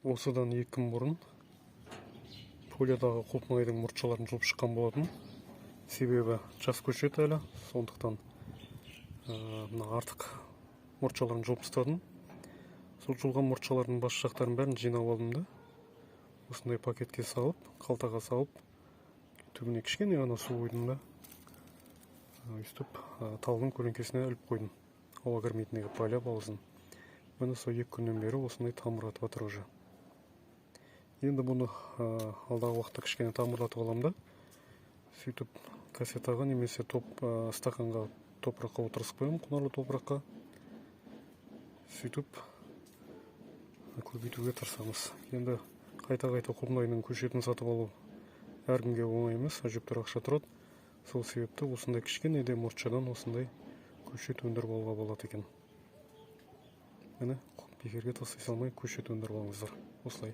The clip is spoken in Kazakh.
Осыдан 2 күн бұрын полиядағы құлпы майдың мұртшаларын жұлып шыққан болатын. Себебі жас көшет әлі, сондықтан мына артық мұртшаларын жұлып тастадым. Сол жұлған мұртшалардың бас жақтарын бәрін жинап алдым да, осындай пакетке салып, қалтаға салып, түбіне кішкене ғана су құйдым да, өйстіп талдың көлеңкесіне іліп қойдым. Ауа кірмейтіндей қылып байлап аузын. Міне сол 2 күннен бері осындай тамырлатып жатыр уже. Енді бұны алдағы уақытта кішкене тамырлатып аламын да, сөйтіп кассетаға немесе стақанға топыраққа отырғызып қоямын, құнарлы топыраққа. Сөйтіп көбейтуге тырысамыз. Енді қайта-қайта құлпы майдың көшетін сатып алу әркімге оңай емес, әжептәуір ақша тұрады. Сол себепті осындай кішкене де мұртшадан осындай көшет өндіріп алуға болады екен. Міне, бекерге тастай салмай көшет өндіріп алыңыздар. Осылай.